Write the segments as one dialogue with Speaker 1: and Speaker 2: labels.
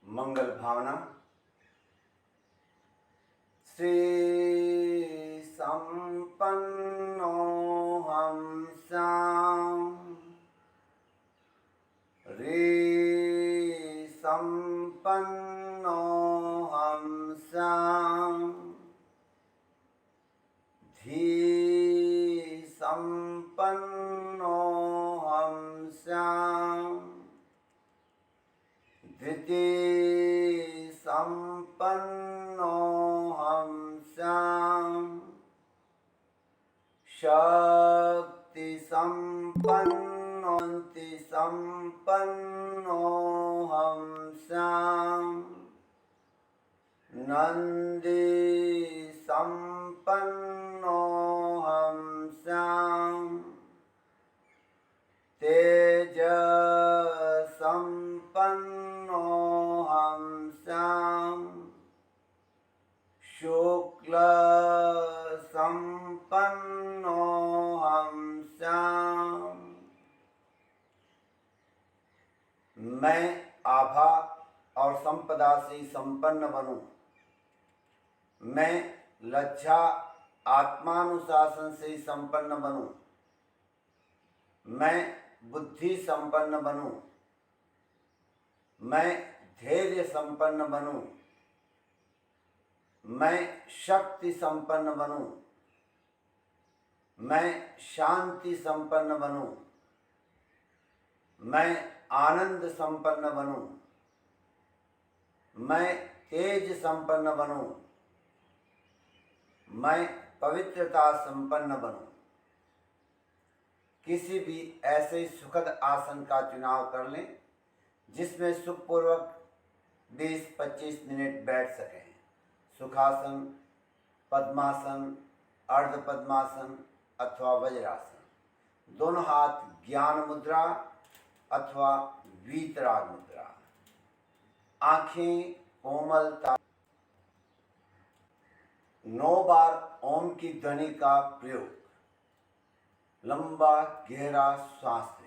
Speaker 1: मंगल भावना। श्री संपन्नो हम श्याम रे संपन्नो हम श्याम धी संपन्नो हम श्याम धृति संपन्नो हम श्याम शक्ति संपन्नो संपन्नो हम श्याम नंदी संपन्नो हम श्याम तेज संपन्नो हम श्याम शुक्ल संपन्नो हम श्याम। मैं आभा और संपदा से संपन्न बनूं। मैं लज्जा आत्मानुशासन से संपन्न बनूं। मैं बुद्धि संपन्न बनूं। मैं धैर्य संपन्न बनूं। मैं शक्ति संपन्न बनूं। मैं शांति संपन्न बनूं। मैं आनंद संपन्न बनूं। मैं तेज संपन्न बनूं। मैं पवित्रता संपन्न बनूं। किसी भी ऐसे सुखद आसन का चुनाव कर लें जिसमें सुखपूर्वक 20-25 मिनट बैठ सकें। सुखासन, पद्मासन, अर्ध पद्मासन अथवा वज्रासन। दोनों हाथ ज्ञान मुद्रा अथवा वीतराग मुद्रा। आंखें कोमलता। 9 बार ओम की ध्वनि का प्रयोग। लंबा गहरा श्वास लें।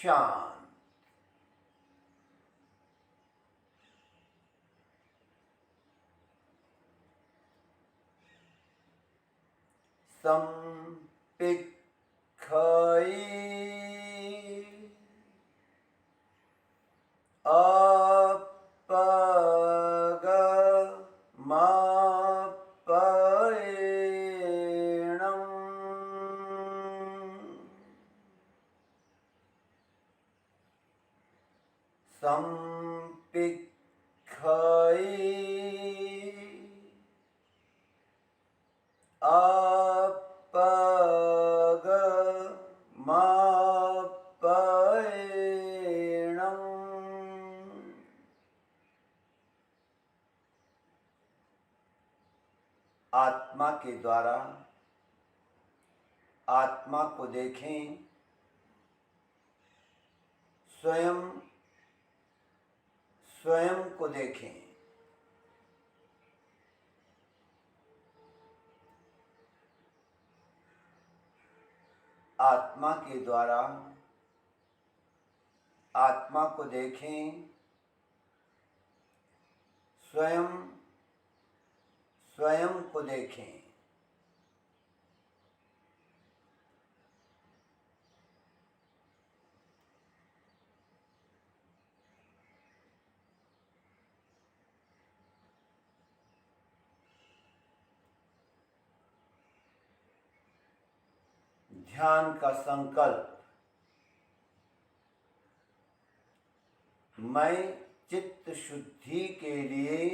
Speaker 1: शांत। संपिक्खयि अपगमपयेणम् संपिक्खयि अपगमपयेणम्। आत्मा के द्वारा आत्मा को देखें, स्वयं स्वयं को देखें। आत्मा के द्वारा आत्मा को देखें, स्वयं स्वयं को देखें। ध्यान का संकल्प। मैं चित्त शुद्धि के लिए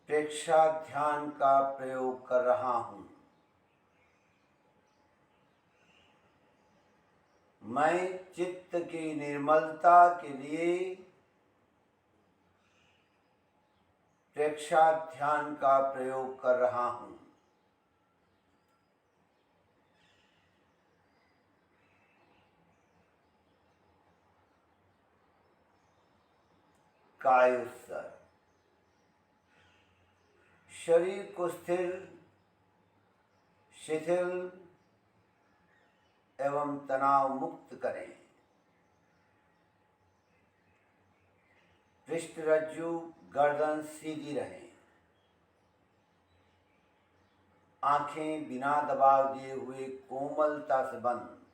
Speaker 1: प्रेक्षा ध्यान का प्रयोग कर रहा हूँ। मैं चित्त की निर्मलता के लिए प्रेक्षा ध्यान का प्रयोग कर रहा हूँ। कायोत्सर्ग। शरीर को स्थिर, शिथिल एवं तनाव मुक्त करें। पृष्ठरज्जु गर्दन सीधी रहे। आंखें बिना दबाव दिए हुए कोमलता से बंद।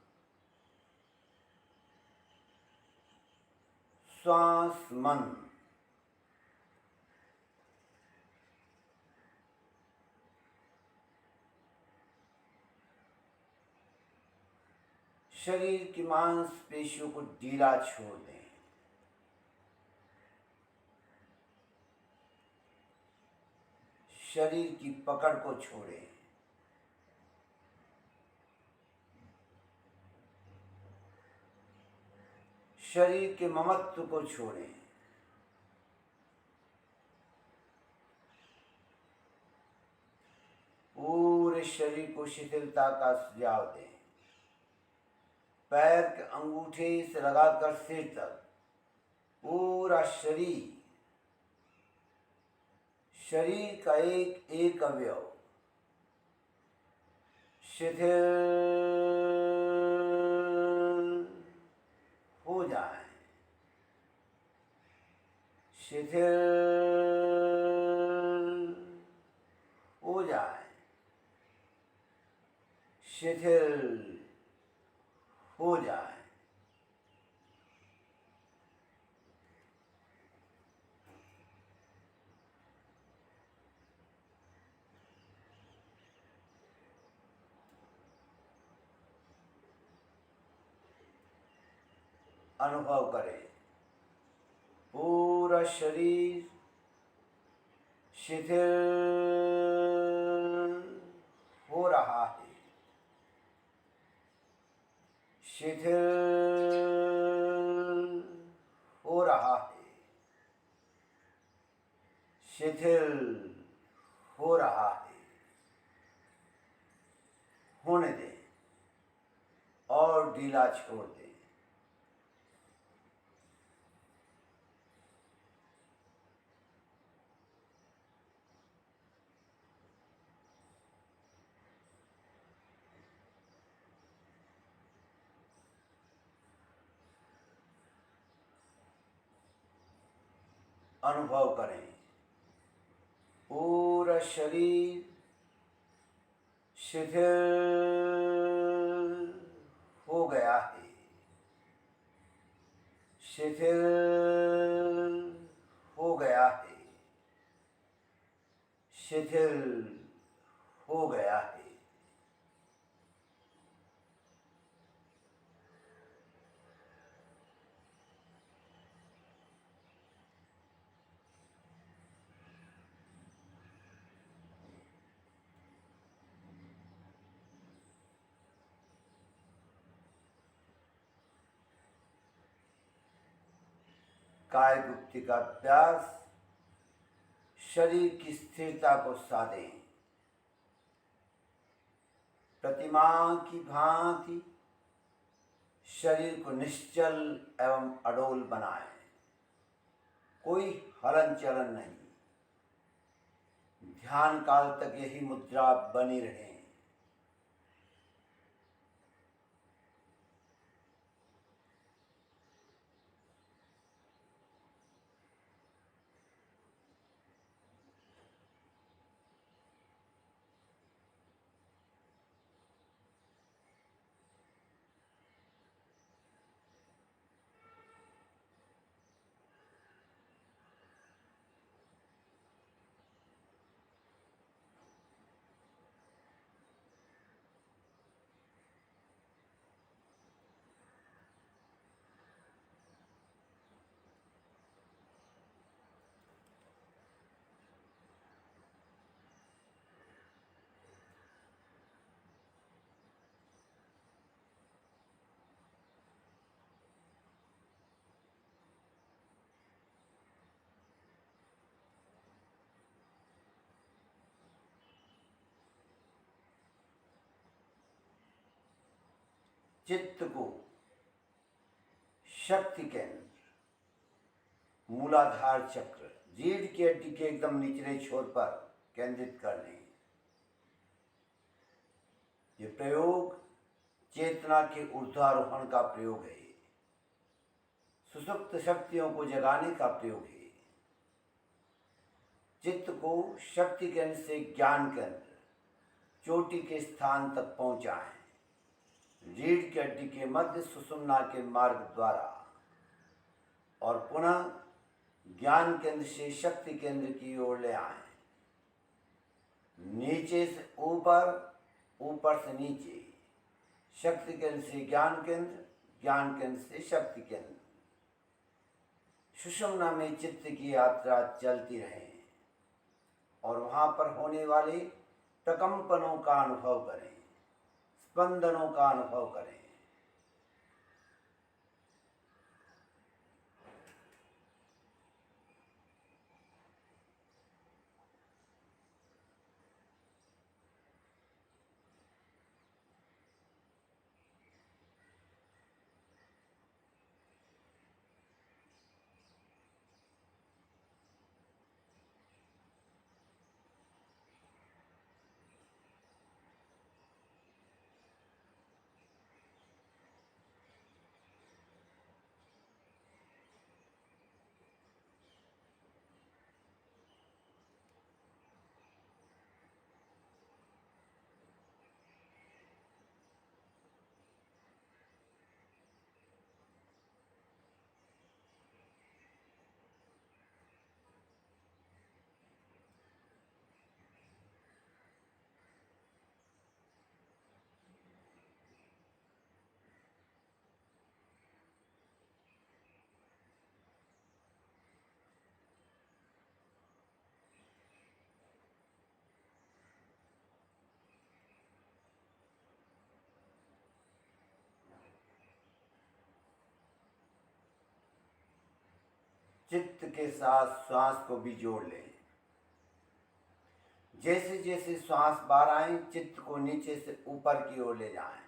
Speaker 1: श्वास मंद। शरीर की मांसपेशियों को ढीला छोड़ दें। शरीर की पकड़ को छोड़ें। शरीर के ममत्व को छोड़ें। पूरे शरीर को शिथिलता का सुझाव दें। पैर के अंगूठे से लगाकर सिर तक पूरा शरीर का एक एक अवयव शिथिल हो जाए। शिथिल हो जाए। शिथिल हो जाए। अनुभव करें, पूरा शरीर शिथिल हो रहा है। शिथिल हो रहा है। शिथिल हो रहा है। होने दें और ढीला छोड़ दें। अनुभव करें, पूरा शरीर शिथिल हो गया है, शिथिल हो गया है, शिथिल हो गया है। काय गुप्ति का अभ्यास शरीर की स्थिरता को साधे, प्रतिमा की भांति शरीर को निश्चल एवं अडोल बनाए, कोई हलन चलन नहीं, ध्यान काल तक यही मुद्रा बनी रहे। चित्त को शक्ति केंद्र, मूलाधार चक्र, रीढ़ की हड्डी के एकदम निचले छोर पर केंद्रित कर लें। ये प्रयोग चेतना के ऊर्ध्वारोहण का प्रयोग है, सुसुप्त शक्तियों को जगाने का प्रयोग है। चित्त को शक्ति केंद्र से ज्ञान केंद्र, चोटी के स्थान तक पहुंचाएं, रीढ़ की हड्डी के मध्य सुषुम्ना के मार्ग द्वारा, और पुनः ज्ञान केंद्र से शक्ति केंद्र की ओर ले आएं। नीचे से ऊपर, ऊपर से नीचे, शक्ति केंद्र से ज्ञान केंद्र, ज्ञान केंद्र से शक्ति केंद्र। सुषुम्ना में चित्त की यात्रा चलती रहे और वहां पर होने वाले प्रकंपनों का अनुभव करें, स्पंदनों का अनुभव करें। चित्त के साथ श्वास को भी जोड़ लें। जैसे जैसे श्वास बाहर आए, चित्त को नीचे से ऊपर की ओर ले जाएं,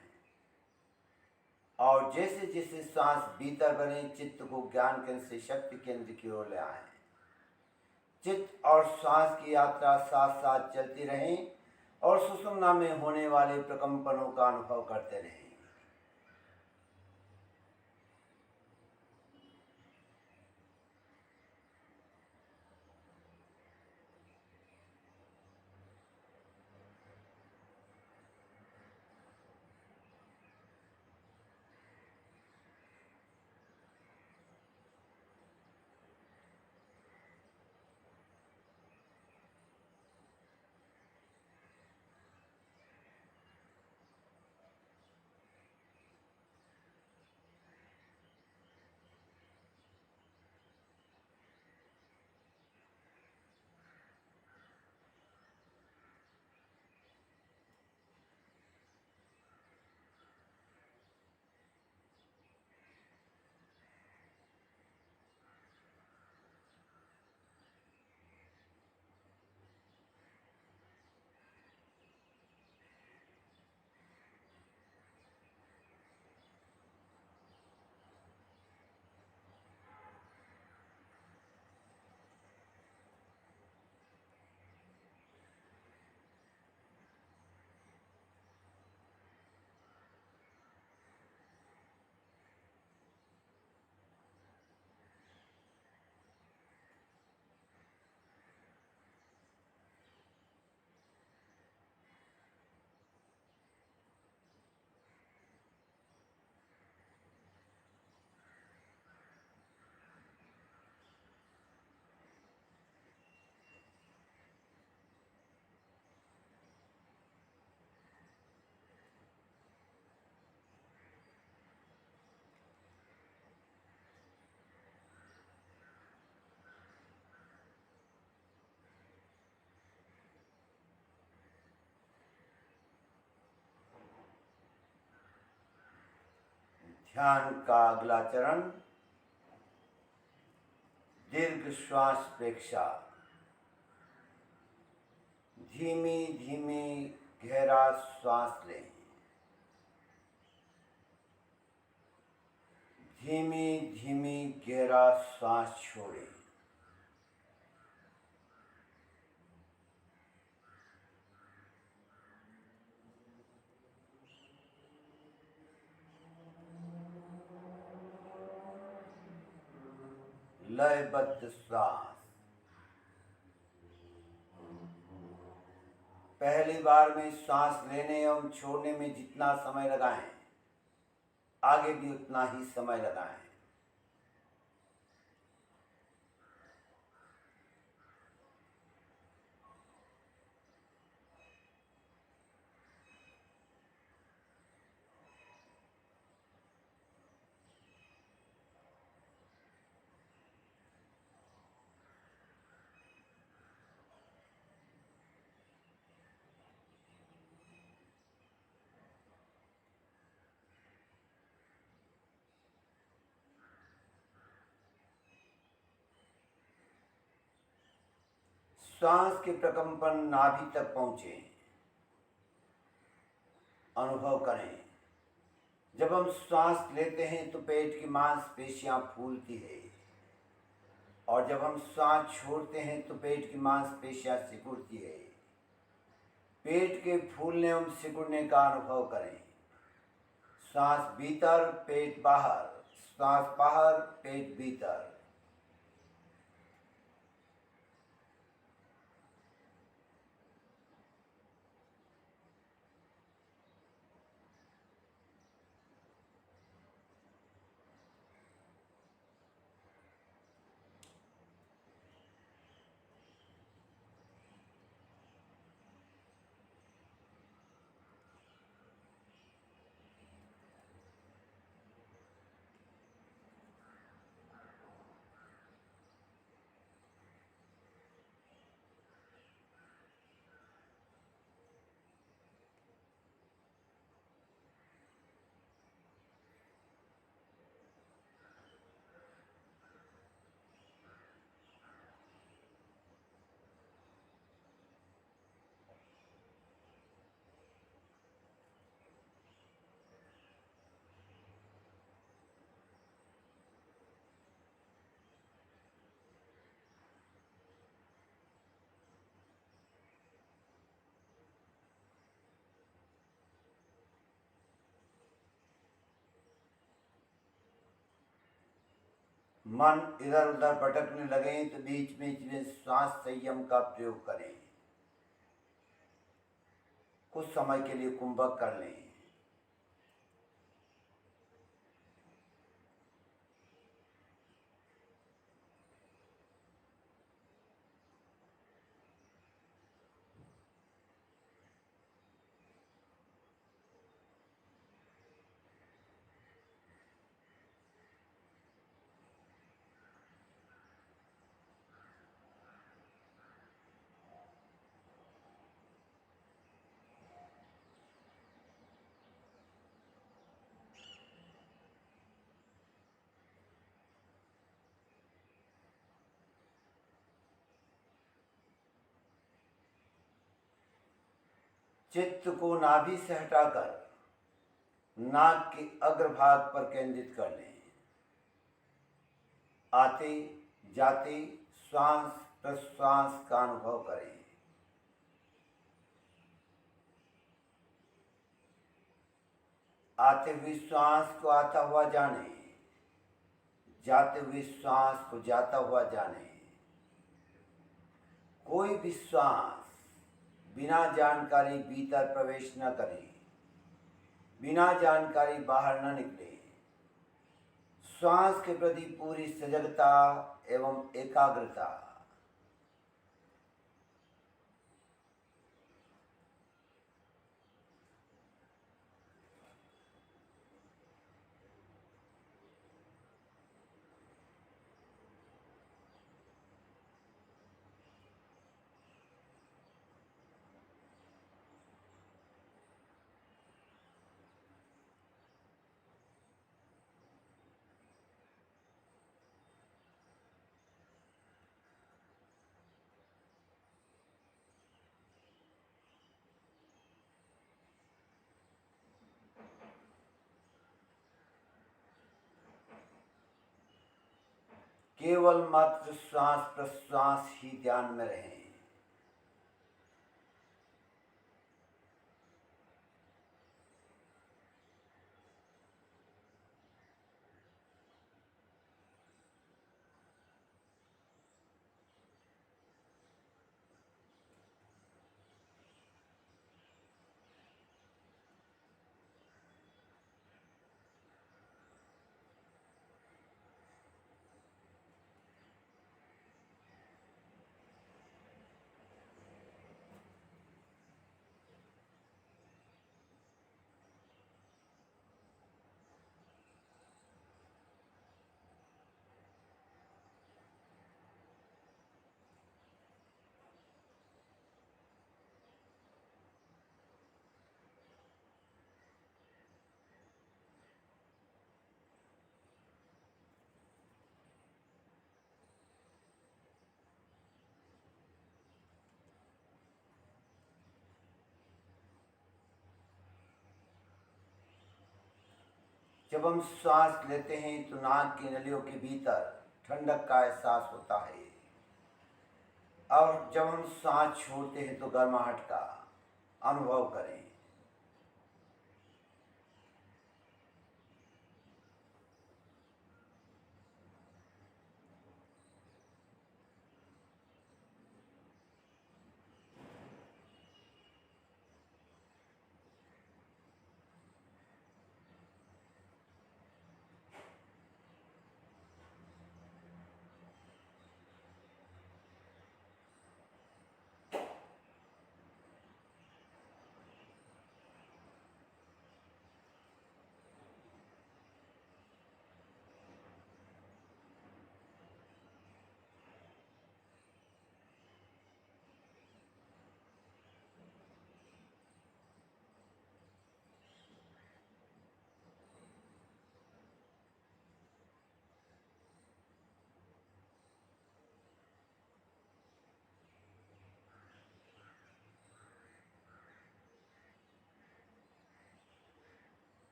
Speaker 1: और जैसे जैसे श्वास भीतर बने, चित्त को ज्ञान केंद्र से शक्ति केंद्र की ओर ले आएं। चित्त और श्वास की यात्रा साथ साथ चलती रहें और सुषुम्ना में होने वाले प्रकंपनों का अनुभव करते रहें। ध्यान का अगला चरण दीर्घ श्वास प्रेक्षा। धीमी धीमी गहरा श्वास लें। धीमी धीमी गहरा श्वास छोड़ें। लयबद्ध श्वास। पहली बार में श्वास लेने एवं छोड़ने में जितना समय लगाएं, आगे भी उतना ही समय लगाएं। श्वास के प्रकंपन नाभि तक पहुंचे, अनुभव करें। जब हम श्वास लेते हैं तो पेट की मांसपेशियां फूलती है और जब हम श्वास छोड़ते हैं तो पेट की मांसपेशियां सिकुड़ती है। पेट के फूलने एवं सिकुड़ने का अनुभव करें। श्वास भीतर पेट बाहर, श्वास बाहर पेट भीतर। मन इधर उधर भटकने लगे तो बीच बीच में श्वास संयम का प्रयोग करें। कुछ समय के लिए कुंभक कर लें। चित्त को नाभि से हटाकर नाक के अग्रभाग पर केंद्रित कर लें। आते जाते श्वास प्रश्वास का अनुभव करें। आते हुए श्वास को आता हुआ जाने, जाते हुए श्वास को जाता हुआ जाने। कोई भी श्वास बिना जानकारी भीतर प्रवेश न करें, बिना जानकारी बाहर न निकले। श्वास के प्रति पूरी सजगता एवं एकाग्रता। केवल मात्र श्वास प्रश्वास ही ध्यान में रहें। जब हम श्वास लेते हैं तो नाक की नलियों के भीतर ठंडक का एहसास होता है, और जब हम सांस छोड़ते हैं तो गर्माहट का अनुभव करें।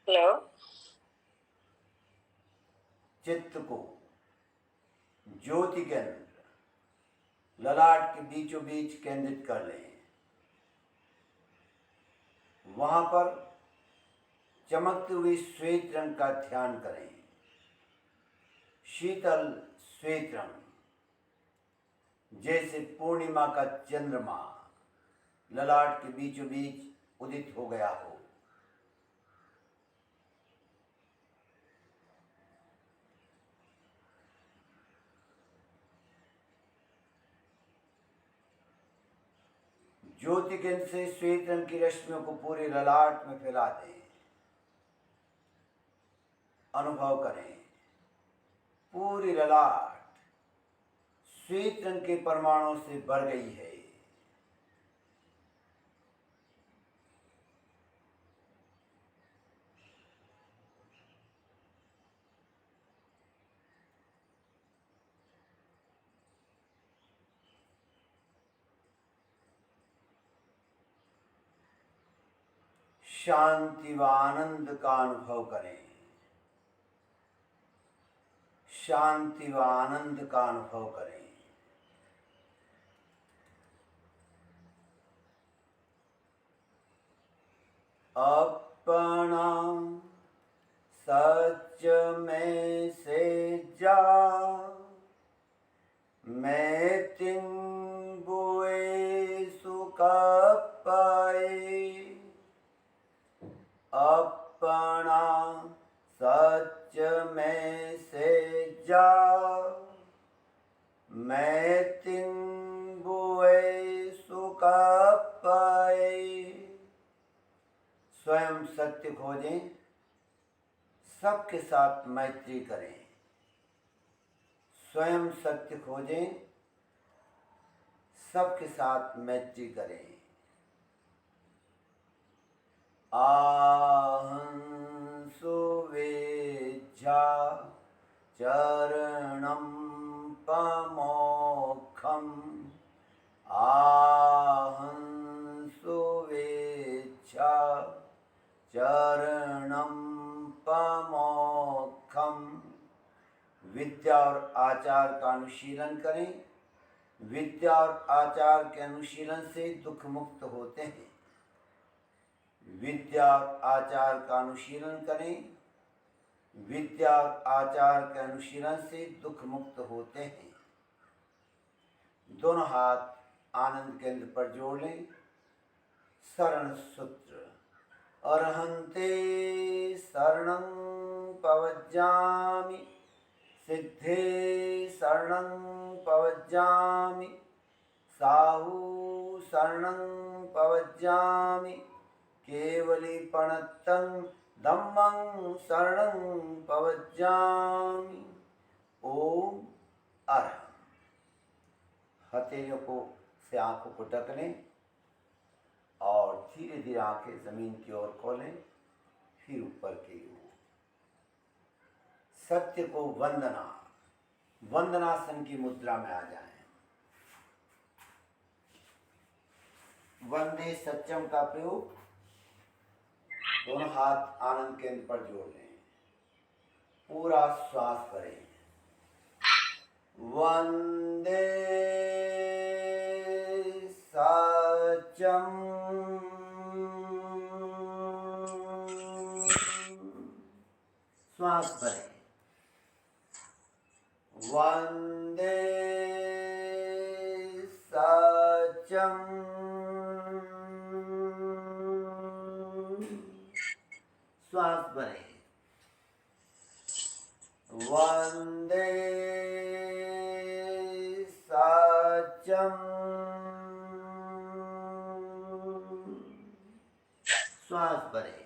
Speaker 2: हेलो।
Speaker 1: चित्त को ज्योति के अंदर ललाट के बीचों बीच केंद्रित कर लें। वहां पर चमकते हुए श्वेत रंग का ध्यान करें। शीतल श्वेत रंग, जैसे पूर्णिमा का चंद्रमा ललाट के बीचों बीच उदित हो गया हो। ज्योति केंद्र से श्वेत रंग की रश्मियों को पूरे ललाट में फैला दें। अनुभव करें पूरी ललाट श्वेत रंग के परमाणुओं से भर गई है। शांति व आनंद का अनुभव करें। शांति व आनंद का अनुभव करें। अपना सच में से जा मैं तिंबुए सुख पाए। अपना सच में से जा मैं तिंबुए सुख पाए। स्वयं सत्य खोजें, सबके साथ मैत्री करें। स्वयं सत्य खोजें, सबके साथ मैत्री करें। आहं सुवेज्झा चरणं पमोक्षम् आहं सुवेज्झा चरणं पमोक्षम्। विद्या और आचार का अनुशीलन करें। विद्या और आचार के अनुशीलन से दुख मुक्त होते हैं। विद्या और आचार का अनुशीलन करें। विद्या और आचार के अनुशीलन से दुख मुक्त होते हैं। दोनों हाथ आनंद केंद्र पर जोड़ लें। शरण सूत्र। अर्हन्ते शरणं पवज्जामि सिद्धे शरणं पवज्जामि साहू शरणं पवज्जामि केवलीपणत्तं धम्मं शरणं पवज्जामि। ओम अरहं। हथेलियों को से आंखों को ढक लें और धीरे धीरे आंखें जमीन की ओर खोलें, फिर ऊपर की ओर। सत्य को वंदनासन की मुद्रा में आ जाएं। वंदे सत्यम का प्रयोग। दोनों हाथ आनंद केंद्र पर जोड़ लें। पूरा श्वास करें। वंदे सत्यम श्वास भरें। वंदे सत्यम श्वास भरें। वंदे सत्यम श्वास भरें।